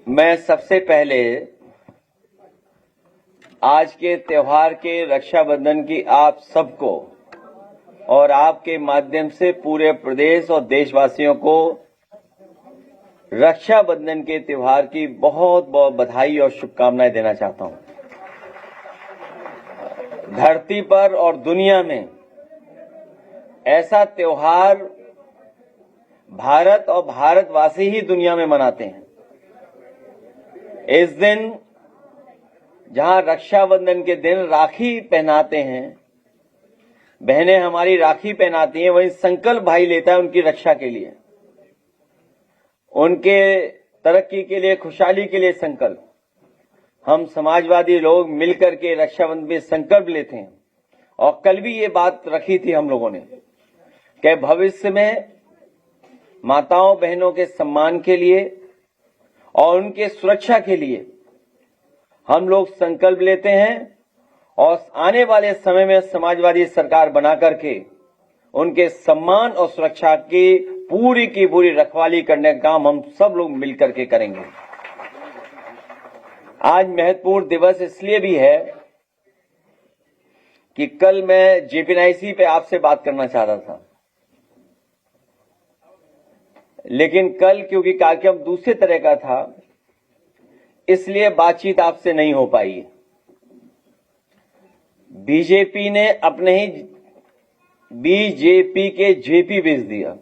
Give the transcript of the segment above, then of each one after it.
मैं सबसे पहले आज के त्योहार के रक्षाबंधन की आप सबको और आपके माध्यम से पूरे प्रदेश और देशवासियों को रक्षाबंधन के त्योहार की बहुत बहुत बधाई और शुभकामनाएं देना चाहता हूं। धरती पर और दुनिया में ऐसा त्योहार भारत और भारतवासी ही दुनिया में मनाते हैं। इस दिन जहां रक्षाबंधन के दिन राखी पहनाते हैं, बहनें हमारी राखी पहनाती हैं, वहीं संकल्प भाई लेता है उनकी रक्षा के लिए, उनके तरक्की के लिए, खुशहाली के लिए संकल्प। हम समाजवादी लोग मिलकर के रक्षाबंधन में संकल्प लेते हैं और कल भी ये बात रखी थी हम लोगों ने कि भविष्य में माताओं बहनों के सम्मान के लिए और उनके सुरक्षा के लिए हम लोग संकल्प लेते हैं और आने वाले समय में समाजवादी सरकार बना करके उनके सम्मान और सुरक्षा की पूरी रखवाली करने का काम हम सब लोग मिलकर के करेंगे। आज महत्वपूर्ण दिवस इसलिए भी है कि कल मैं जेपीएनआईसी पे आपसे बात करना चाह रहा था, लेकिन कल क्योंकि कार्यक्रम दूसरे तरह का था इसलिए बातचीत आपसे नहीं हो पाई। बीजेपी ने अपने ही बीजेपी के जेपी भेज दिया।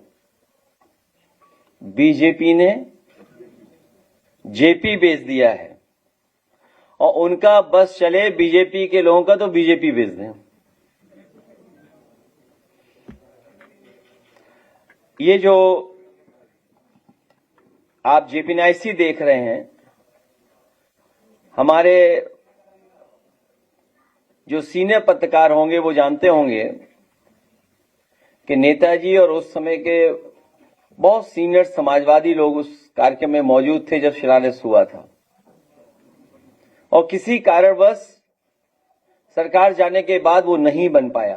बीजेपी ने जेपी भेज दिया है और उनका बस चले बीजेपी के लोगों का तो बीजेपी भेज दें। ये जो आप जेपीएनआईसी देख रहे हैं, हमारे जो सीनियर पत्रकार होंगे वो जानते होंगे कि नेताजी और उस समय के बहुत सीनियर समाजवादी लोग उस कार्यक्रम में मौजूद थे जब शिलान्यास हुआ था और किसी कारणवश सरकार जाने के बाद वो नहीं बन पाया।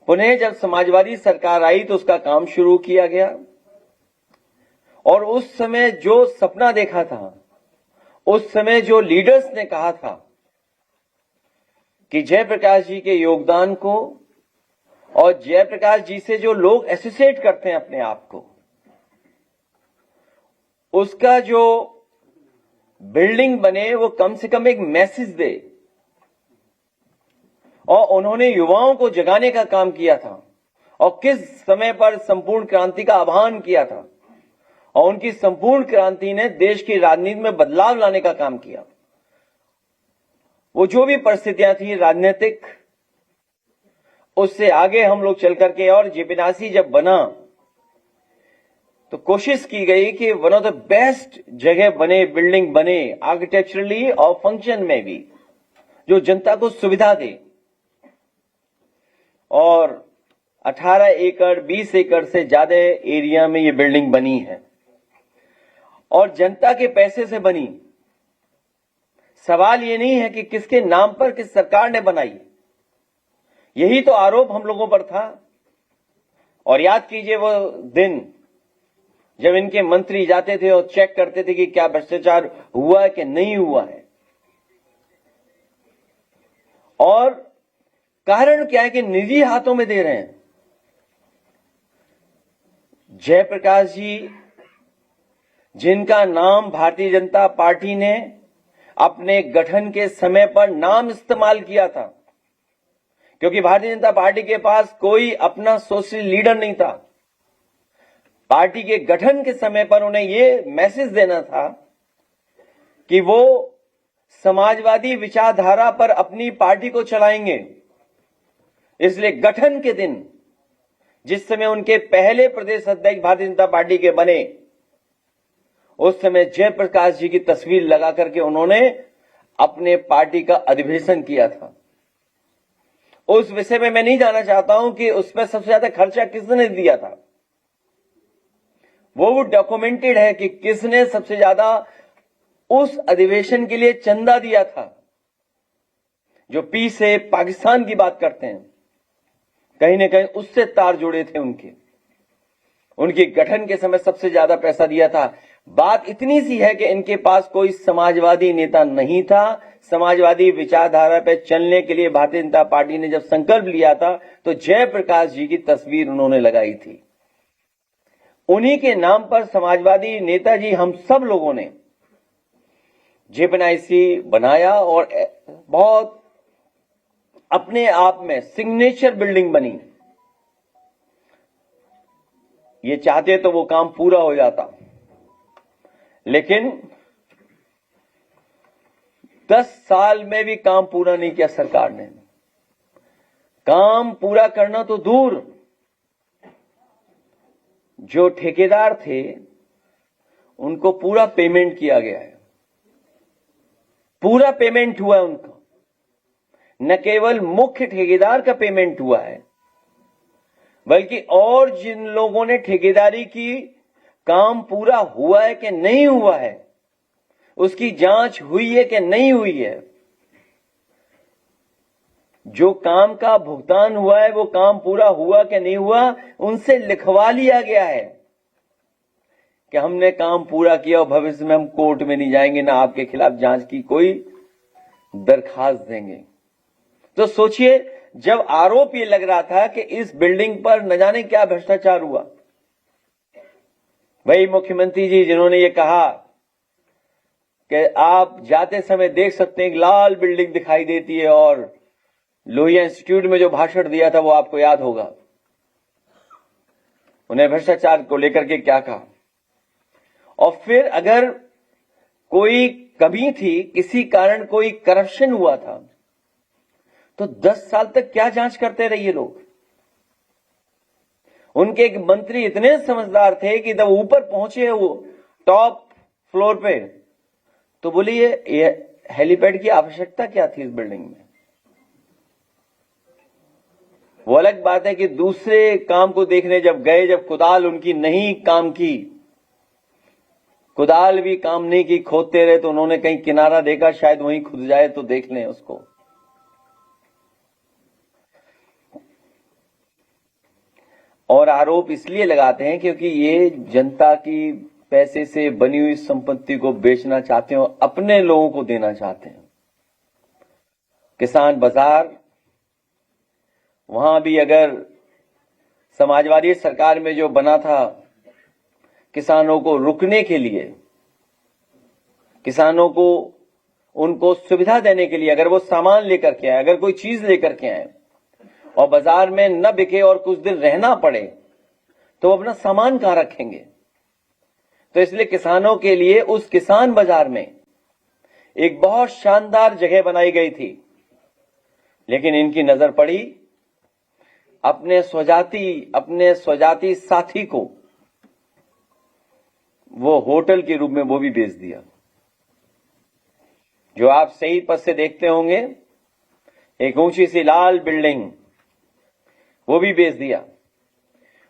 पुनः जब समाजवादी सरकार आई तो उसका काम शुरू किया गया और उस समय जो सपना देखा था, उस समय जो लीडर्स ने कहा था कि जयप्रकाश जी के योगदान को और जयप्रकाश जी से जो लोग एसोसिएट करते हैं अपने आप को, उसका जो बिल्डिंग बने वो कम से कम एक मैसेज दे, और उन्होंने युवाओं को जगाने का काम किया था और किस समय पर संपूर्ण क्रांति का आह्वान किया था और उनकी संपूर्ण क्रांति ने देश की राजनीति में बदलाव लाने का काम किया। वो जो भी परिस्थितियां थी राजनीतिक, उससे आगे हम लोग चल करके, और जेपीएनआईसी जब बना तो कोशिश की गई कि वन ऑफ द बेस्ट जगह बने, बिल्डिंग बने आर्किटेक्चरली और फंक्शन में भी, जो जनता को सुविधा दे। और 18 एकड़ 20 एकड़ से ज्यादा एरिया में ये बिल्डिंग बनी है और जनता के पैसे से बनी। सवाल ये नहीं है कि किसके नाम पर किस सरकार ने बनाई, यही तो आरोप हम लोगों पर था। और याद कीजिए वो दिन जब इनके मंत्री जाते थे और चेक करते थे कि क्या भ्रष्टाचार हुआ है कि नहीं हुआ है। और कारण क्या है कि निजी हाथों में दे रहे हैं। जयप्रकाश जी, जिनका नाम भारतीय जनता पार्टी ने अपने गठन के समय पर नाम इस्तेमाल किया था, क्योंकि भारतीय जनता पार्टी के पास कोई अपना सोशल लीडर नहीं था। पार्टी के गठन के समय पर उन्हें यह मैसेज देना था कि वो समाजवादी विचारधारा पर अपनी पार्टी को चलाएंगे। इसलिए गठन के दिन, जिस समय उनके पहले प्रदेश अध्यक्ष भारतीय जनता पार्टी के बने, उस समय जयप्रकाश जी की तस्वीर लगा करके उन्होंने अपने पार्टी का अधिवेशन किया था। उस विषय में मैं नहीं जानना चाहता हूं कि उसमें सबसे ज्यादा खर्चा किसने दिया था। वो डॉक्यूमेंटेड है कि किसने सबसे ज्यादा उस अधिवेशन के लिए चंदा दिया था। जो पी से पाकिस्तान की बात करते हैं, कहीं ना कहीं उससे तार जुड़े थे उनके। उनके गठन के समय सबसे ज्यादा पैसा दिया था बात इतनी सी है कि इनके पास कोई समाजवादी नेता नहीं था। समाजवादी विचारधारा पे चलने के लिए भारतीय जनता पार्टी ने जब संकल्प लिया था तो जयप्रकाश जी की तस्वीर उन्होंने लगाई थी। उन्हीं के नाम पर समाजवादी नेताजी हम सब लोगों ने जेपीएनआईसी बनाया और बहुत अपने आप में सिग्नेचर बिल्डिंग बनी। ये चाहते तो वो काम पूरा हो जाता, लेकिन 10 साल में भी काम पूरा नहीं किया सरकार ने। काम पूरा करना तो दूर, जो ठेकेदार थे उनको पूरा पेमेंट किया गया है, पूरा पेमेंट हुआ है उनका। न केवल मुख्य ठेकेदार का पेमेंट हुआ है, बल्कि और जिन लोगों ने ठेकेदारी की, काम पूरा हुआ है कि नहीं हुआ है, उसकी जांच हुई है कि नहीं हुई है। जो काम का भुगतान हुआ है वो काम पूरा हुआ कि नहीं हुआ, उनसे लिखवा लिया गया है कि हमने काम पूरा किया और भविष्य में हम कोर्ट में नहीं जाएंगे, ना आपके खिलाफ जांच की कोई दरखास्त देंगे। तो सोचिए, जब आरोप ये लग रहा था कि इस बिल्डिंग पर न जाने क्या भ्रष्टाचार हुआ, वही मुख्यमंत्री जी जिन्होंने ये कहा कि आप जाते समय देख सकते हैं एक लाल बिल्डिंग दिखाई देती है, और लोहिया इंस्टीट्यूट में जो भाषण दिया था वो आपको याद होगा, उन्हें भ्रष्टाचार को लेकर के क्या कहा। और फिर अगर कोई कमी थी, किसी कारण कोई करप्शन हुआ था, तो 10 साल तक क्या जांच करते रहिए लोग। उनके एक मंत्री इतने समझदार थे कि जब ऊपर पहुंचे वो टॉप फ्लोर पे, तो बोले ये हेलीपैड की आवश्यकता क्या थी इस बिल्डिंग में। वो अलग बात है कि दूसरे काम को देखने जब गए, जब कुदाल उनकी नहीं काम की, कुदाल भी काम नहीं की, खोदते रहे, तो उन्होंने कहीं किनारा देखा, शायद वहीं खुद जाए तो देख लें उसको। और आरोप इसलिए लगाते हैं क्योंकि ये जनता की पैसे से बनी हुई संपत्ति को बेचना चाहते हैं और अपने लोगों को देना चाहते हैं। किसान बाजार, वहां भी अगर समाजवादी सरकार में जो बना था किसानों को रुकने के लिए, किसानों को उनको सुविधा देने के लिए, अगर वो सामान लेकर के आए, अगर कोई चीज लेकर के आए और बाजार में न बिके और कुछ दिन रहना पड़े, तो वो अपना सामान कहां रखेंगे। तो इसलिए किसानों के लिए उस किसान बाजार में एक बहुत शानदार जगह बनाई गई थी, लेकिन इनकी नजर पड़ी अपने स्वजाति साथी को वो होटल के रूप में वो भी बेच दिया। जो आप सही पथ से देखते होंगे, एक ऊंची सी लाल बिल्डिंग, वो भी बेच दिया।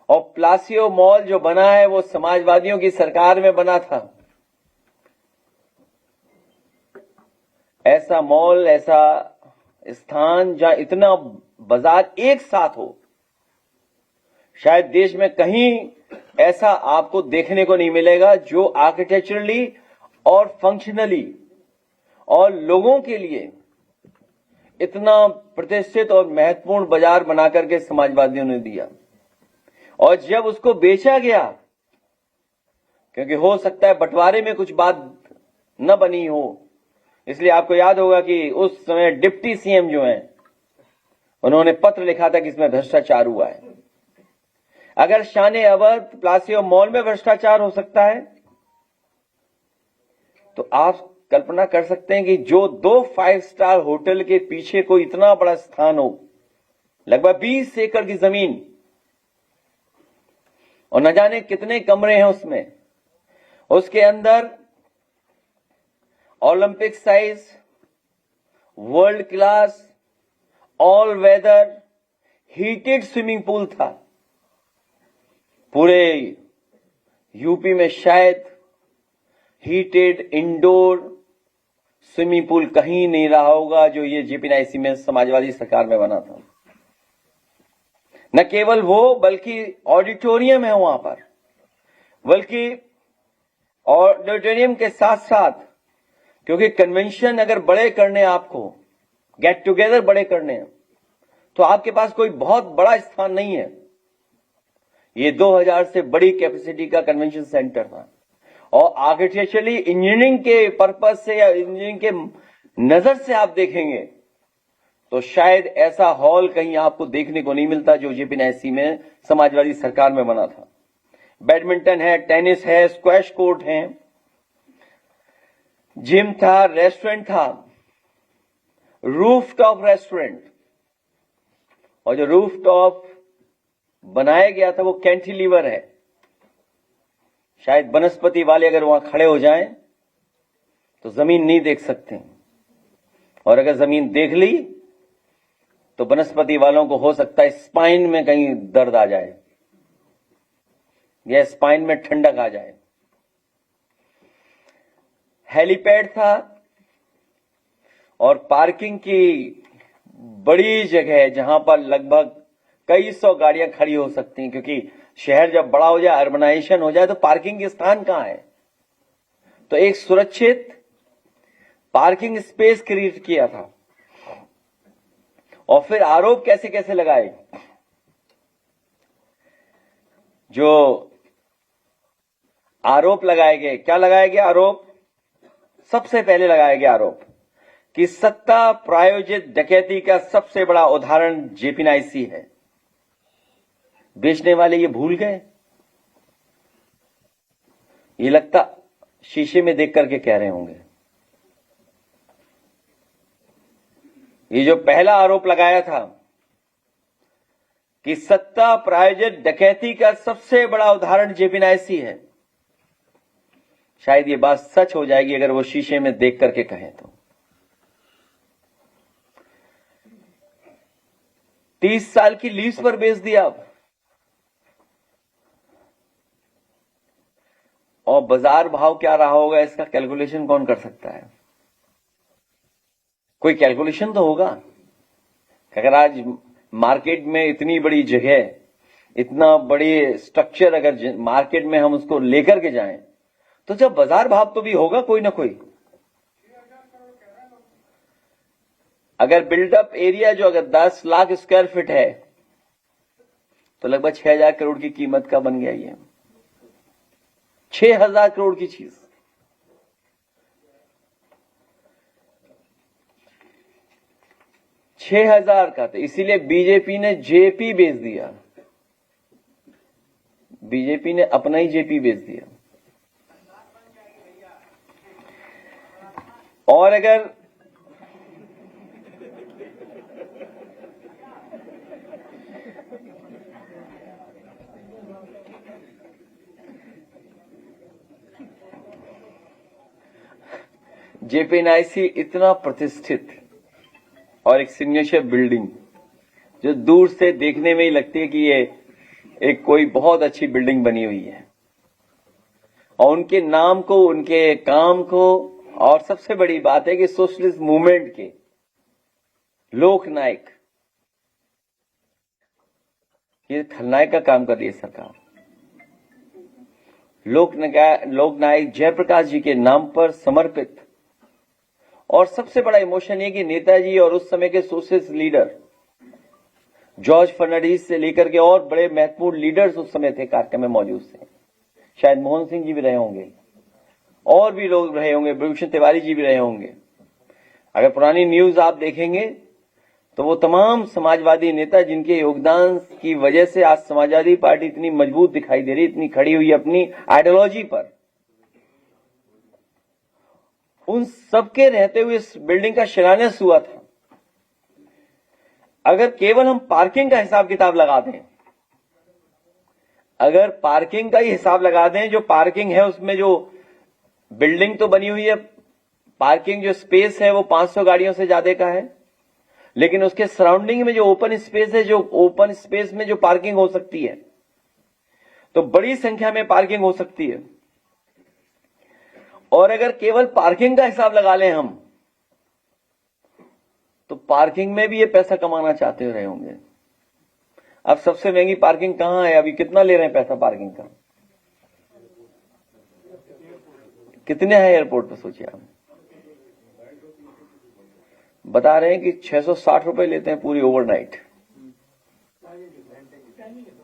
और प्लासियो मॉल जो बना है वो समाजवादियों की सरकार में बना था। ऐसा मॉल, ऐसा स्थान जहां इतना बाजार एक साथ हो, शायद देश में कहीं ऐसा आपको देखने को नहीं मिलेगा, जो आर्किटेक्चरली और फंक्शनली और लोगों के लिए इतना प्रतिष्ठित और महत्वपूर्ण बाजार बना करके समाजवादियों ने दिया। और जब उसको बेचा गया, क्योंकि हो सकता है बंटवारे में कुछ बात न बनी हो, इसलिए आपको याद होगा कि उस समय डिप्टी सीएम जो हैं, उन्होंने पत्र लिखा था कि इसमें भ्रष्टाचार हुआ है। अगर शान अवध प्लासियो मॉल में भ्रष्टाचार हो सकता है, तो आप कल्पना कर सकते हैं कि जो 2 5 स्टार होटल के पीछे कोई इतना बड़ा स्थान हो, लगभग 20 एकड़ की जमीन, और न जाने कितने कमरे हैं उसमें, उसके अंदर Olympic size, world class, all weather heated swimming pool था। पूरे यूपी में शायद हीटेड इंडोर स्विमिंग पूल कहीं नहीं रहा होगा जो ये जेपीएनआईसी में समाजवादी सरकार में बना था। न केवल वो, बल्कि ऑडिटोरियम है वहां पर, बल्कि ऑडिटोरियम के साथ साथ, क्योंकि कन्वेंशन अगर बड़े करने, आपको गेट टुगेदर बड़े करने हैं, तो आपके पास कोई बहुत बड़ा स्थान नहीं है। ये 2000 से बड़ी कैपेसिटी का कन्वेंशन सेंटर था, और आर्किटेक्चरली इंजीनियरिंग के पर्पज से या इंजीनियरिंग के नजर से आप देखेंगे तो शायद ऐसा हॉल कहीं आपको देखने को नहीं मिलता जो जेपी नायसी में समाजवादी सरकार में बना था। बैडमिंटन है, टेनिस है, स्क्वैश कोर्ट है, जिम था, रेस्टोरेंट था, रूफटॉप रेस्टोरेंट, और जो रूफटॉप बनाया गया था वो कैंटिलीवर है। शायद वनस्पति वाले अगर वहां खड़े हो जाएं तो जमीन नहीं देख सकते, और अगर जमीन देख ली तो वनस्पति वालों को हो सकता है स्पाइन में कहीं दर्द आ जाए या स्पाइन में ठंडक आ जाए। हेलीपैड था, और पार्किंग की बड़ी जगह है जहां पर लगभग कई सौ गाड़ियां खड़ी हो सकती हैं, क्योंकि शहर जब बड़ा हो जाए, अर्बनाइजेशन हो जाए, तो पार्किंग के स्थान कहां है। तो एक सुरक्षित पार्किंग स्पेस क्रिएट किया था। और फिर आरोप कैसे कैसे लगाए। जो आरोप लगाए गए, क्या लगाया गया आरोप? सबसे पहले लगाया गया आरोप कि सत्ता प्रायोजित डकैती का सबसे बड़ा उदाहरण जेपी नायसी है। बेचने वाले ये भूल गए, ये लगता शीशे में देख करके कह रहे होंगे। ये जो पहला आरोप लगाया था कि सत्ता प्रायोजित डकैती का सबसे बड़ा उदाहरण जेपी नायसी है, शायद ये बात सच हो जाएगी अगर वो शीशे में देख करके कहें तो। 30 साल की लीज पर बेच दिया अब, और बाजार भाव क्या रहा होगा इसका कैलकुलेशन कौन कर सकता है? कोई कैलकुलेशन तो होगा। अगर आज मार्केट में इतनी बड़ी जगह, इतना बड़ी स्ट्रक्चर अगर मार्केट में हम उसको लेकर के जाएं, तो जब बाजार भाव तो भी होगा कोई ना कोई। अगर बिल्डअप एरिया जो अगर 10 लाख स्क्वायर फीट है तो लगभग 6000 करोड़ की कीमत का बन गया ये। 6000 करोड़ की चीज। $6,000 का, तो इसीलिए बीजेपी ने जेपी बेच दिया। बीजेपी ने अपना ही जेपी बेच दिया। और अगर जेपी नायसी इतना प्रतिष्ठित और एक सिग्नेचर बिल्डिंग जो दूर से देखने में ही लगती है कि ये एक कोई बहुत अच्छी बिल्डिंग बनी हुई है, और उनके नाम को, उनके काम को, और सबसे बड़ी बात है कि सोशलिस्ट मूवमेंट के लोकनायक, ये खलनायक का काम कर रही है सरकार। लोकनायक जयप्रकाश जी के नाम पर समर्पित। और सबसे बड़ा इमोशन ये कि नेताजी और उस समय के सोशलिस्ट लीडर जॉर्ज फर्नांडिस से लेकर के और बड़े महत्वपूर्ण लीडर्स उस समय थे, कार्यक्रम में मौजूद थे। शायद मोहन सिंह जी भी रहे होंगे, और भी लोग रहे होंगे, भूषण तिवारी जी भी रहे होंगे। अगर पुरानी न्यूज आप देखेंगे तो वो तमाम समाजवादी नेता जिनके योगदान की वजह से आज समाजवादी पार्टी इतनी मजबूत दिखाई दे रही, इतनी खड़ी हुई अपनी आइडियोलॉजी पर, उन सबके रहते हुए इस बिल्डिंग का शिलान्यास हुआ था। अगर केवल हम पार्किंग का हिसाब किताब लगा दें, अगर पार्किंग का ही हिसाब लगा दें, जो पार्किंग है उसमें जो बिल्डिंग तो बनी हुई है, पार्किंग जो स्पेस है वो 500 गाड़ियों से ज्यादा का है, लेकिन उसके सराउंडिंग में जो ओपन स्पेस है, जो ओपन स्पेस में जो पार्किंग हो सकती है, तो बड़ी संख्या में पार्किंग हो सकती है। और अगर केवल पार्किंग का हिसाब लगा लें हम, तो पार्किंग में भी ये पैसा कमाना चाहते रहे होंगे। अब सबसे महंगी पार्किंग कहां है? अभी कितना ले रहे हैं पैसा पार्किंग का? कितने हैं एयरपोर्ट पर, सोचिए आप। बता रहे हैं कि 660 रुपए लेते हैं पूरी ओवरनाइट।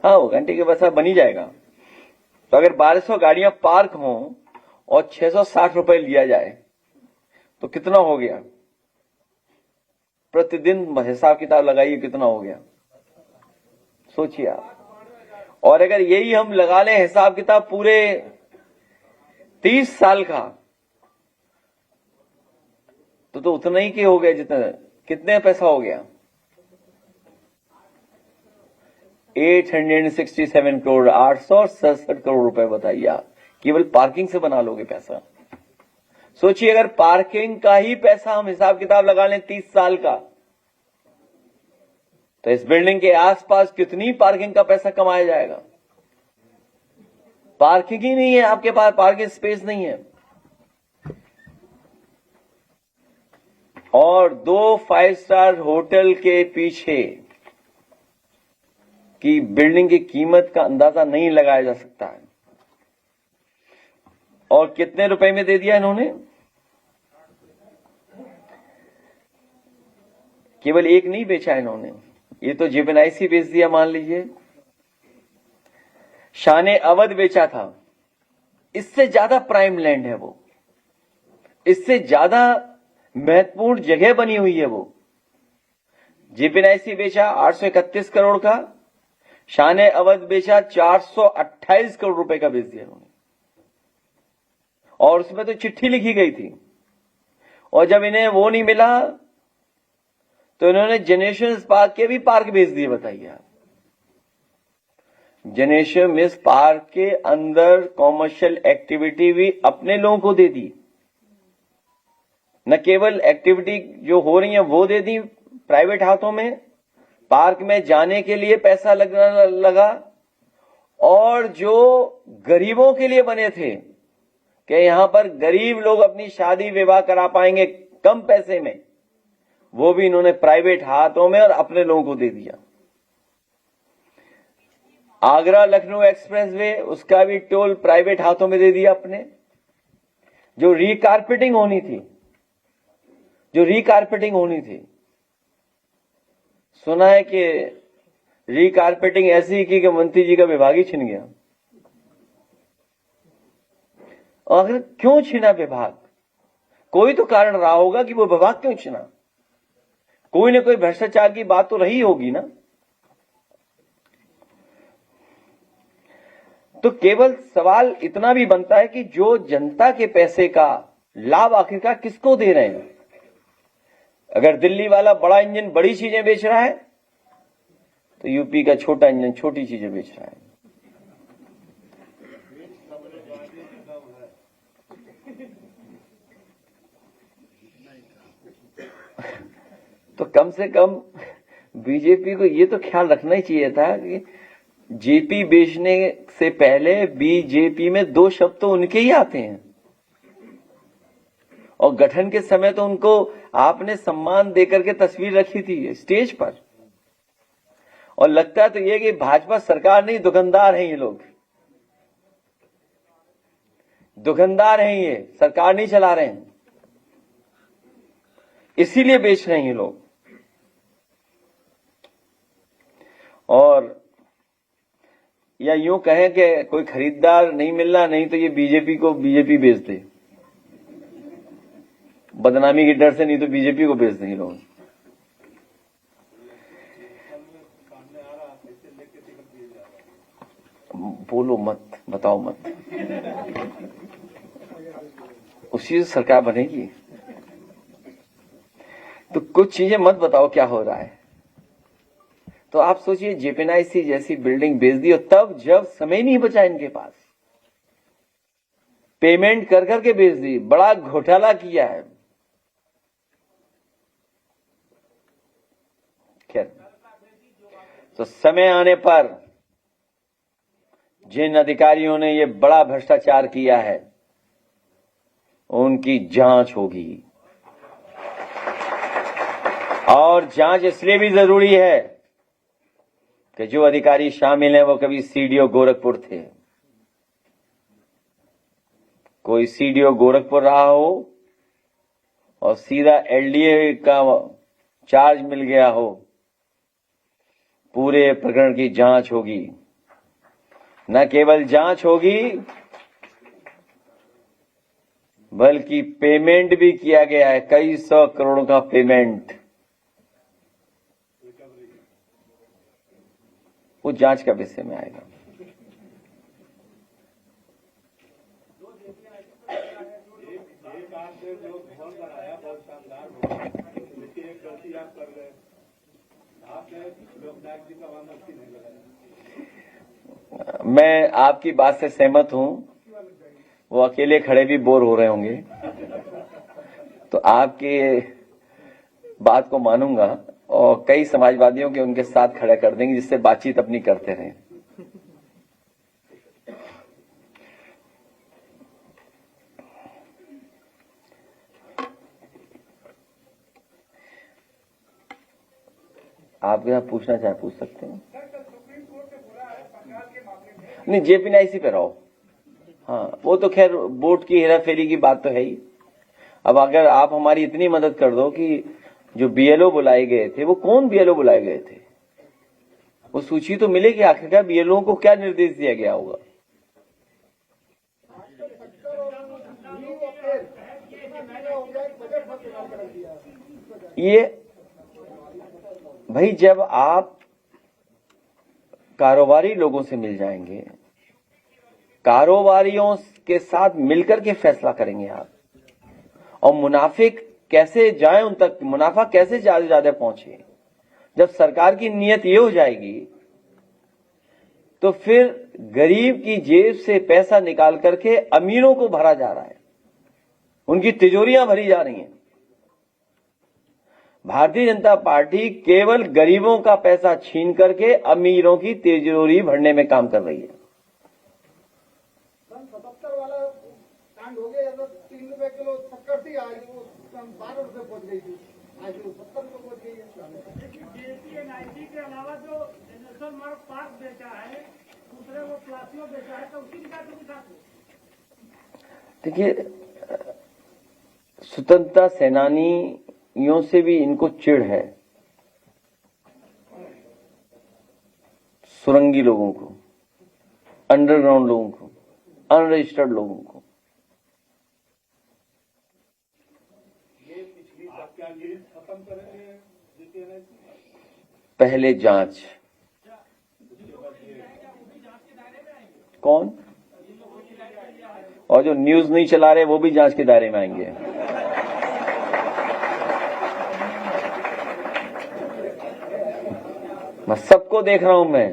हाँ, वो घंटे के बस बन ही जाएगा। तो अगर 1200 गाड़ियां पार्क हों और 660 रुपए लिया जाए तो कितना हो गया? प्रतिदिन हिसाब किताब लगाइए कितना हो गया, सोचिए आप। और अगर यही हम लगा लें हिसाब किताब पूरे 30 साल का, तो उतना ही के हो गया जितना, कितने पैसा हो गया? 867 करोड़, 867 करोड़ रुपए। बताइए आप, केवल पार्किंग से बना लोगे पैसा। सोचिए अगर पार्किंग का ही पैसा हम हिसाब किताब लगा लें 30 साल का, तो इस बिल्डिंग के आसपास कितनी पार्किंग का पैसा कमाया जाएगा। पार्किंग ही नहीं है आपके पास, पार्किंग स्पेस नहीं है। और 2 5 स्टार होटल के पीछे की बिल्डिंग की कीमत का अंदाजा नहीं लगाया जा सकता है। और कितने रुपए में दे दिया इन्होंने? केवल एक नहीं बेचा इन्होंने, ये तो जेपीएनआईसी बेच दिया मान लीजिए, शान अवध बेचा था। इससे ज्यादा प्राइम लैंड है वो, इससे ज्यादा महत्वपूर्ण जगह बनी हुई है वो। जेपीएनआईसी बेचा 831 करोड़ का, शान अवध बेचा 428 करोड़ रुपए का बेच दिया उन्होंने। और उसमें तो चिट्ठी लिखी गई थी, और जब इन्हें वो नहीं मिला तो इन्होंने जनरेशन पार्क के भी पार्क बेच दिए। बताइए आप, जनरेशन मिस पार्क के अंदर कॉमर्शियल एक्टिविटी भी अपने लोगों को दे दी। न केवल एक्टिविटी जो हो रही है वो दे दी प्राइवेट हाथों में, पार्क में जाने के लिए पैसा लगना लगा, और जो गरीबों के लिए बने थे कि यहां पर गरीब लोग अपनी शादी विवाह करा पाएंगे कम पैसे में, वो भी इन्होंने प्राइवेट हाथों में और अपने लोगों को दे दिया। आगरा लखनऊ एक्सप्रेसवे, उसका भी टोल प्राइवेट हाथों में दे दिया अपने। जो रीकारपेटिंग होनी थी, सुना है कि रीकारपेटिंग ऐसी की कि मंत्री जी का विभाग ही छिन गया। और आखिर क्यों छिना विभाग? कोई तो कारण रहा होगा कि वो विभाग क्यों छिना। कोई ना कोई भ्रष्टाचार की बात तो रही होगी ना। तो केवल सवाल इतना भी बनता है कि जो जनता के पैसे का लाभ आखिरकार किसको दे रहे हैं। अगर दिल्ली वाला बड़ा इंजन बड़ी चीजें बेच रहा है, तो यूपी का छोटा इंजन छोटी चीजें बेच रहा है। तो कम से कम बीजेपी को ये तो ख्याल रखना ही चाहिए था कि जेपी बेचने से पहले बीजेपी में 2 शब्द तो उनके ही आते हैं, और गठन के समय तो उनको आपने सम्मान देकर के तस्वीर रखी थी स्टेज पर। और लगता है तो ये कि भाजपा सरकार नहीं, दुकानदार हैं ये लोग, दुकानदार हैं ये, सरकार नहीं चला रहे हैं, इसीलिए बेच रहे हैं ये लोग। और या यूं कहें कि कोई खरीदार नहीं मिल रहा, नहीं तो ये बीजेपी बेच दे, बदनामी के डर से, नहीं तो बीजेपी को बेच देंगे लोग। बोलो मत, बताओ मत, उसी से सरकार बनेगी। तो कुछ चीजें मत बताओ क्या हो रहा है। तो आप सोचिए जेपीएनआईसी जैसी बिल्डिंग बेच दी, और तब जब समय नहीं बचा इनके पास, पेमेंट कर करके बेच दी, बड़ा घोटाला किया है। खैर, तो समय आने पर जिन अधिकारियों ने ये बड़ा भ्रष्टाचार किया है उनकी जांच होगी। और जांच इसलिए भी जरूरी है कि जो अधिकारी शामिल हैं वो कभी सीडीओ गोरखपुर थे, कोई सीडीओ गोरखपुर रहा हो और सीधा एलडीए का चार्ज मिल गया हो, पूरे प्रकरण की जांच होगी। न केवल जांच होगी बल्कि पेमेंट भी किया गया है, कई 100 करोड़ का पेमेंट। वो जांच का विषय में आएगा। मैं आपकी बात से सहमत हूं। वो अकेले खड़े भी बोर हो रहे होंगे, तो आपके बात को मानूंगा और कई समाजवादियों के उनके साथ खड़ा कर देंगे, जिससे बातचीत अपनी करते रहें। आप क्या पूछना चाहे पूछ सकते हैं। नहीं, जेपीएनआईसी पे रहो। हाँ, वो तो खैर वोट की हेराफेरी की बात तो है ही। अब अगर आप हमारी इतनी मदद कर दो कि जो बीएलओ बुलाए गए थे, वो कौन बीएलओ बुलाए गए थे, वो सूची तो मिलेगी आखिरकार। बीएलओ को क्या निर्देश दिया गया होगा। ये भाई, जब आप कारोबारी लोगों से मिल जाएंगे, कारोबारियों के साथ मिलकर के फैसला करेंगे आप, और मुनाफिक कैसे जाए उन तक, मुनाफा कैसे ज्यादा ज्यादा पहुंचे। जब सरकार की नीयत ये हो जाएगी तो फिर गरीब की जेब से पैसा निकाल करके अमीरों को भरा जा रहा है, उनकी तिजोरियां भरी जा रही हैं। भारतीय जनता पार्टी केवल गरीबों का पैसा छीन करके अमीरों की तिजोरी भरने में काम कर रही है। 77 वाला कांड हो गया, 3 रुपए किलो शक्कर थी, आज वो 12 रुपए पहुंच गई थी, आज वो 70 रुपए पहुंच गई है। जेपीएनआईसी के अलावा जो नेशनल मार्ग पार्क बेचा है, दूसरे वो प्लासियो बेचा है, तो उसकी निकाल के दिखा दो। देखिए, स्वतंत्रता सेनानियों से भी इनको चिढ़ है, सुरंगी लोगों को, अंडरग्राउंड लोगों को, अनरजिस्टर्ड लोगों को। ये पिछली क्या लीड खत्म करेंगे जेपीएनआईसी? पहले जांच। कौन? और जो न्यूज नहीं चला रहे वो भी जांच के दायरे में आएंगे। मैं सबको देख रहा हूं मैं।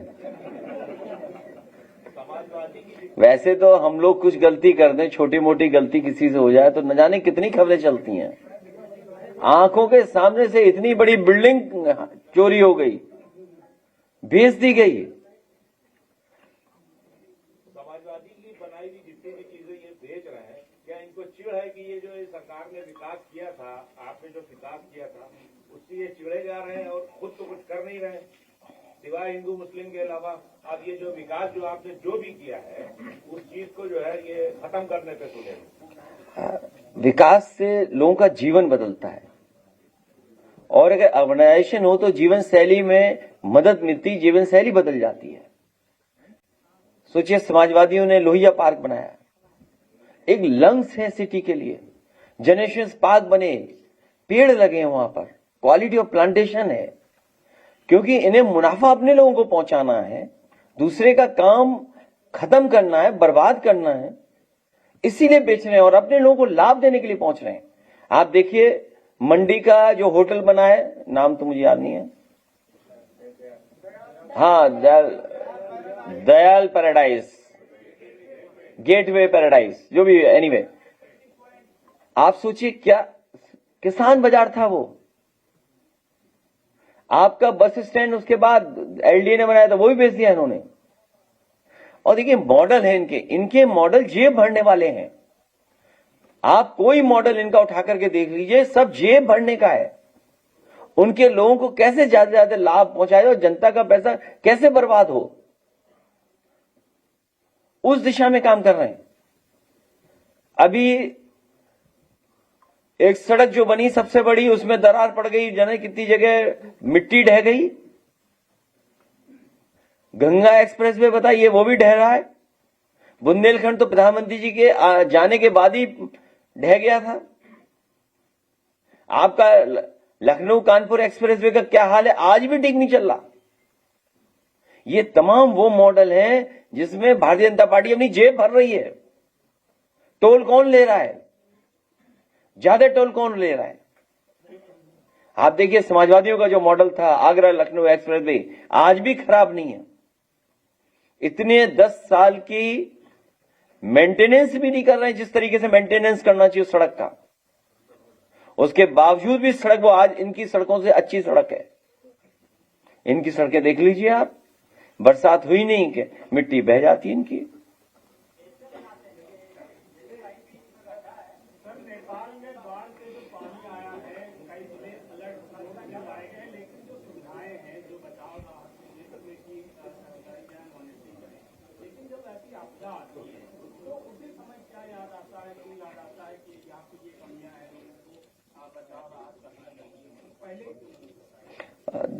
वैसे तो हम लोग कुछ गलती कर दें, छोटी मोटी गलती किसी से हो जाए तो न जाने कितनी खबरें चलती हैं। आंखों के सामने से इतनी बड़ी बिल्डिंग चोरी हो गई, बेच दी गई। समाजवादी की बनाई हुई जितनी भी चीजें ये बेच रहे हैं, क्या इनको चिढ़ है कि ये जो सरकार ने विकास किया था, आपने जो विकास किया था, उससे ये चिढ़े जा रहे हैं और खुद तो कुछ कर नहीं रहे सिवाय हिंदू मुस्लिम के अलावा। अब ये जो विकास जो आपने जो भी किया है, उस चीज को जो है ये खत्म करने पे तुले। विकास से लोगों का जीवन बदलता है, और अगर अर्बनाइजेशन हो तो जीवन शैली में मदद मिलती, जीवन शैली बदल जाती है। सोचिए, समाजवादियों ने लोहिया पार्क बनाया, एक लंग्स है सिटी के लिए, जनरेशन पार्क बने, पेड़ लगे हैं वहां पर, क्वालिटी ऑफ प्लांटेशन है, क्योंकि इन्हें मुनाफा अपने लोगों को पहुंचाना है, दूसरे का काम खत्म करना है, बर्बाद करना है, इसीलिए बेच रहे हैं और अपने लोगों को लाभ देने के लिए पहुंच रहे हैं। आप देखिए, मंडी का जो होटल बना है, नाम तो मुझे याद नहीं है, हाँ, दयाल पैराडाइज, गेटवे पैराडाइज, जो भी, एनीवे। आप सोचिए, क्या किसान बाजार था वो। आपका बस स्टैंड उसके बाद एलडीए ने बनाया था, वो भी बेच दिया इन्होंने। और देखिए, मॉडल है इनके मॉडल जेब भरने वाले हैं। आप कोई मॉडल इनका उठा करके देख लीजिए, सब जेब भरने का है। उनके लोगों को कैसे ज्यादा से ज्यादा लाभ पहुंचाए और जनता का पैसा कैसे बर्बाद हो, उस दिशा में काम कर रहे हैं। अभी एक सड़क जो बनी सबसे बड़ी, उसमें दरार पड़ गई, जाने कितनी जगह मिट्टी ढह गई। गंगा एक्सप्रेस वे बताइए, वो भी ढह रहा है। बुंदेलखंड तो प्रधानमंत्री जी के जाने के बाद ही ढह गया था। आपका लखनऊ कानपुर एक्सप्रेस वे का क्या हाल है, आज भी ठीक नहीं चल रहा। ये तमाम वो मॉडल है जिसमें भारतीय जनता पार्टी अपनी जेब भर रही है। टोल कौन ले रहा है, ज्यादा टोल कौन ले रहा है? आप देखिए समाजवादियों का जो मॉडल था आगरा लखनऊ एक्सप्रेस वे, आज भी खराब नहीं है। इतने 10 साल की मेंटेनेंस भी नहीं कर रहे हैं जिस तरीके से मेंटेनेंस करना चाहिए सड़क का। उसके बावजूद भी सड़क, वो आज इनकी सड़कों से अच्छी सड़क है। इनकी सड़कें देख लीजिए आप, बरसात हुई नहीं कि मिट्टी बह जाती इनकी।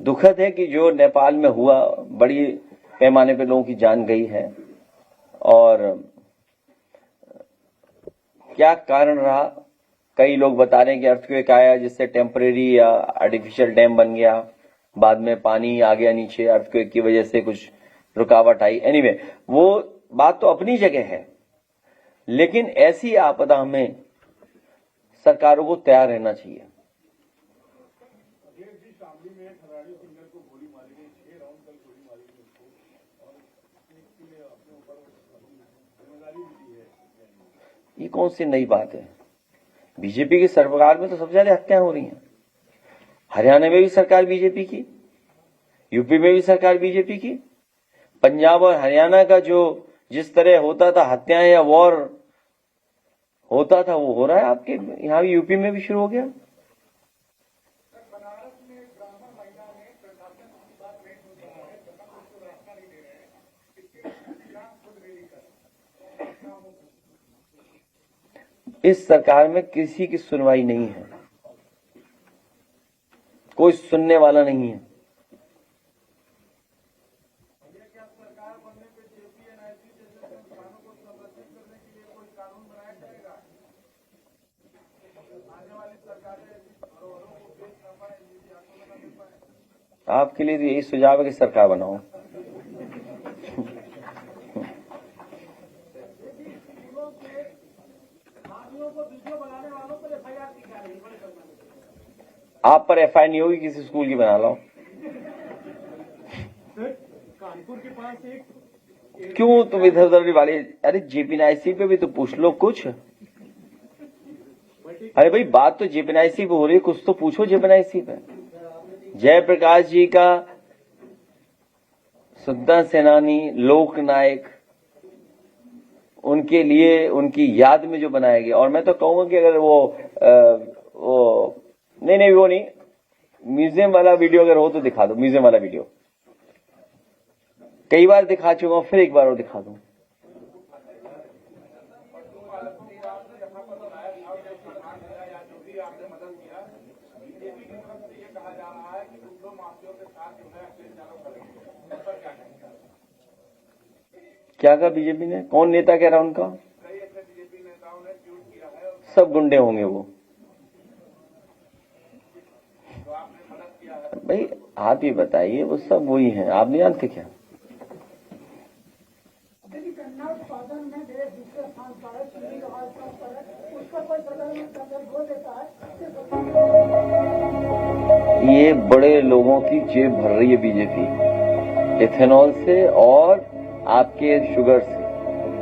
दुखद है कि जो नेपाल में हुआ, बड़ी पैमाने पे लोगों की जान गई है। और क्या कारण रहा, कई लोग बता रहे हैं कि अर्थक्वेक आया जिससे टेम्परेरी या आर्टिफिशियल डैम बन गया, बाद में पानी आ गया नीचे, अर्थक्वेक की वजह से कुछ रुकावट आई। एनीवे, वो बात तो अपनी जगह है, लेकिन ऐसी आपदा में सरकारों को तैयार रहना चाहिए। ये कौन सी नई बात है? बीजेपी की सरकार में तो सबसे ज्यादा हत्याएं हो रही हैं। हरियाणा में भी सरकार बीजेपी की, यूपी में भी सरकार बीजेपी की। पंजाब और हरियाणा का जो जिस तरह होता था हत्याएं या वॉर होता था, वो हो रहा है आपके यहाँ भी, यूपी में भी शुरू हो गया। इस सरकार में किसी की सुनवाई नहीं है, कोई सुनने वाला नहीं है। आपके लिए तो यही सुझाव है कि सरकार बनाओ। आप पर एफआईआर नहीं होगी, किसी स्कूल की बना लो। कानपुर के पास एक क्यों तुम इधर उधर वाले, अरे जेपीएनआईसी पे भी तो पूछ लो कुछ। अरे भाई, बात तो जेपीएनआईसी पे हो रही है, कुछ तो पूछो जेपीएनआईसी पे। जयप्रकाश जी का स्वतंत्रता सेनानी, लोक नायक, उनके लिए उनकी याद में जो बनाया गया। और मैं तो कहूंगा कि अगर वो नहीं वो नहीं, म्यूजियम वाला वीडियो अगर हो तो दिखा दो। म्यूजियम वाला वीडियो कई बार दिखा चुका हूं, फिर एक बार और दिखा दूं। क्या कहा बीजेपी ने? कौन नेता कह रहा उनका? सब गुंडे होंगे वो। भाई आप ही बताइए, वो सब वही हैं, आप नहीं जानते क्या? ये बड़े लोगों की जेब भर रही है बीजेपी, इथेनॉल से और आपके शुगर से।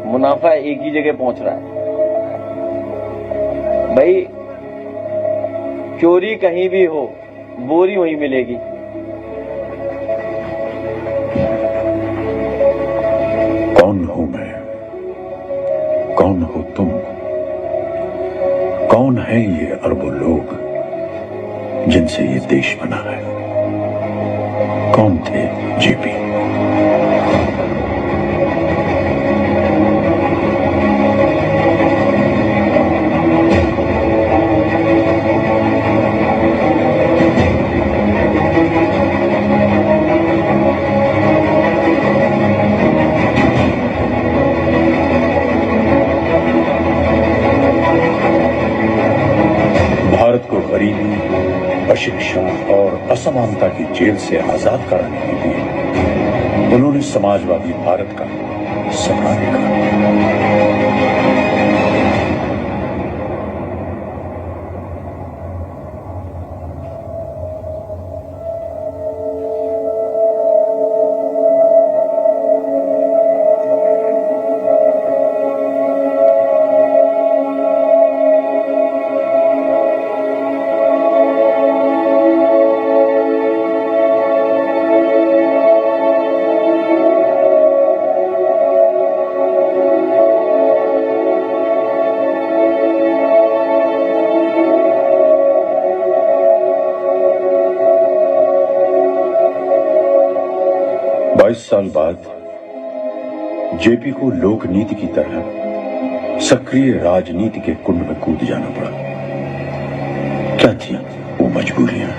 मुनाफा एक ही जगह पहुंच रहा है। भाई चोरी कहीं भी हो, बोरी वहीं मिलेगी। कौन हूं मैं, कौन हो तुम, कौन है ये अरबों लोग जिनसे ये देश बना है? कौन थे जेपी? अशिक्षा और असमानता की जेल से आजाद कराने के लिए उन्होंने समाजवादी भारत का सपना देखा। साल बाद जेपी को लोकनीति की तरह सक्रिय राजनीति के कुंड में कूद जाना पड़ा। क्या थी वो मजबूरियां?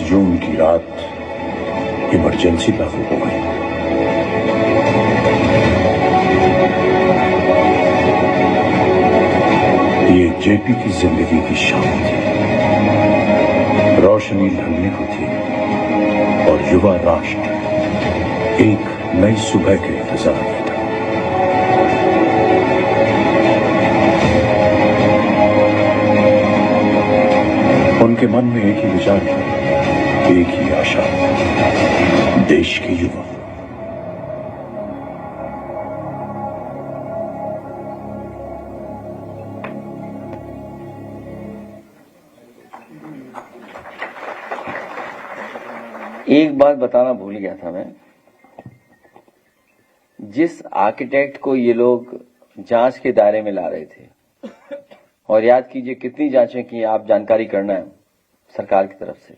जून की रात इमरजेंसी लागू हो गई। ये जेपी की जिंदगी की शाम थी। रोशनी ढलने को थी और युवा राष्ट्र एक नई सुबह के इंतजार में था। उनके मन में एक ही विचार था, एक ही आशा, देश के युवा। एक बात बताना भूल गया था मैं। जिस आर्किटेक्ट को ये लोग जांच के दायरे में ला रहे थे, और याद कीजिए कितनी जांचें की आप जानकारी करना है सरकार की तरफ से।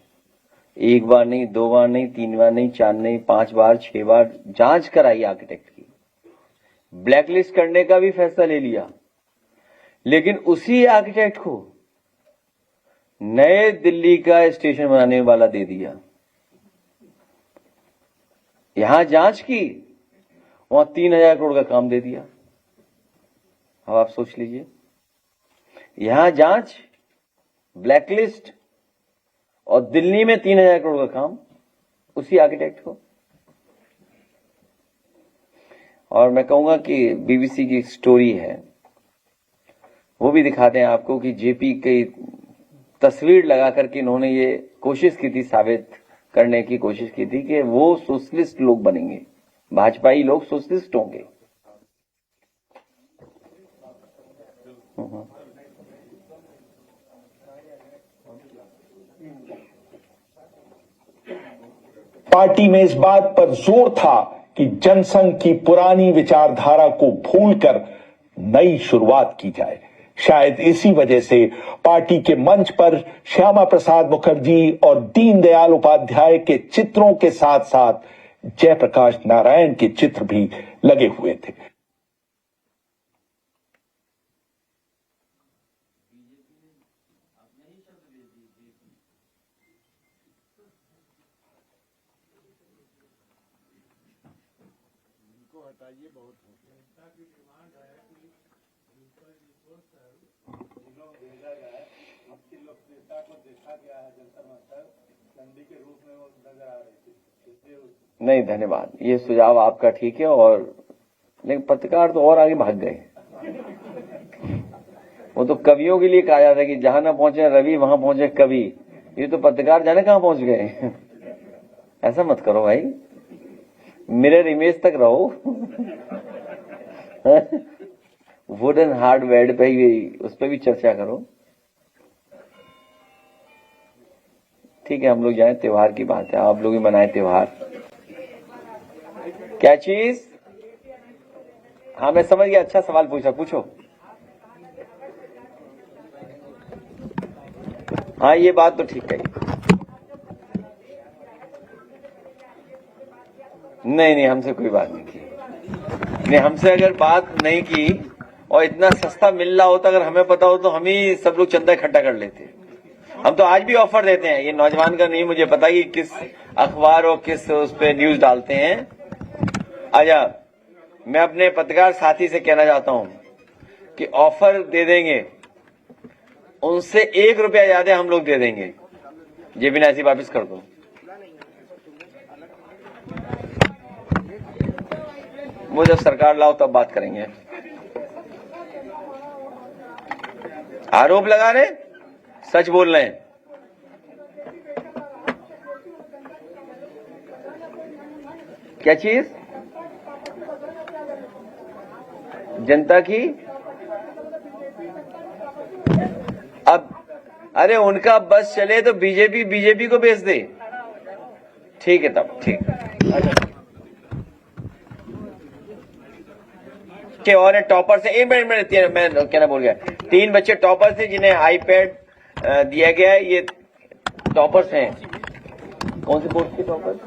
एक बार नहीं, दो बार नहीं, तीन बार नहीं, चार नहीं, 5 बार, 6 बार जांच कराई आर्किटेक्ट की। ब्लैकलिस्ट करने का भी फैसला ले लिया, लेकिन उसी आर्किटेक्ट को नए दिल्ली का स्टेशन बनाने वाला दे दिया। यहां जांच की, वहां 3000 करोड़ का काम दे दिया। अब आप सोच लीजिए, यहां जांच, ब्लैकलिस्ट और दिल्ली में 3000 करोड़ का काम उसी आर्किटेक्ट को। और मैं कहूंगा कि बीबीसी की स्टोरी है, वो भी दिखाते हैं आपको कि जेपी की तस्वीर लगा करके इन्होंने ये कोशिश की थी, साबित करने की कोशिश की थी कि वो सोशलिस्ट लोग बनेंगे, भाजपाई लोग सोशलिस्ट होंगे। पार्टी में इस बात पर जोर था कि जनसंघ की पुरानी विचारधारा को भूलकर नई शुरुआत की जाए। शायद इसी वजह से पार्टी के मंच पर श्यामा प्रसाद मुखर्जी और दीनदयाल उपाध्याय के चित्रों के साथ साथ जयप्रकाश नारायण के चित्र भी लगे हुए थे। नहीं, धन्यवाद, ये सुझाव आपका ठीक है। और लेकिन पत्रकार तो और आगे भाग गए। वो तो कवियों के लिए कहा जाता है कि जहां ना पहुंचे रवि वहां पहुंचे कवि। ये तो पत्रकार जाने कहां पहुंच गए। ऐसा मत करो भाई, मिरर इमेज तक रहो। वुडन हार्डवेयर पे ही, उस पर भी चर्चा करो। ठीक है, हम लोग जाए, त्योहार की बात है, आप लोग भी मनाए त्योहार। क्या चीज? हाँ मैं समझ गया, अच्छा सवाल पूछा, पूछो। हाँ ये बात तो ठीक कही। नहीं, हमसे कोई बात नहीं की। नहीं, हमसे अगर बात नहीं की और इतना सस्ता मिल रहा होता, अगर हमें पता हो तो हम ही सब लोग चंदा इकट्ठा कर लेते। हम तो आज भी ऑफर देते हैं, ये नौजवान का नहीं मुझे पता कि किस अखबार और किस उस पे न्यूज डालते हैं। आजा, मैं अपने पत्रकार साथी से कहना चाहता हूं कि ऑफर दे देंगे, उनसे 1 रुपया ज्यादा हम लोग दे देंगे, जेबी नासी वापिस कर दो। वो जब सरकार लाओ तब बात करेंगे। आरोप लगा रहे, सच बोल रहे हैं। क्या चीज? जनता की? अब अरे उनका बस चले तो बीजेपी को बेच दे। ठीक है, तब ठीक के। और टॉपर से 1 मिनट मैं कहना भूल गया, 3 बच्चे टॉपर थे जिन्हें आईपैड दिया गया है। ये टॉपर्स हैं, कौन से कोर्स के टॉपर्स?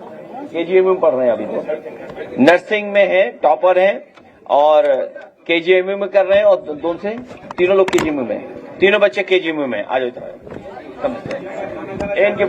केजीएमयू में पढ़ रहे हैं, अभी तो नर्सिंग में है, टॉपर हैं और केजीएमयू में कर रहे हैं। और दोनों से तीनों लोग केजीएमयू में, तीनों बच्चे केजीएमयू में। आ जाओ इतना, इनके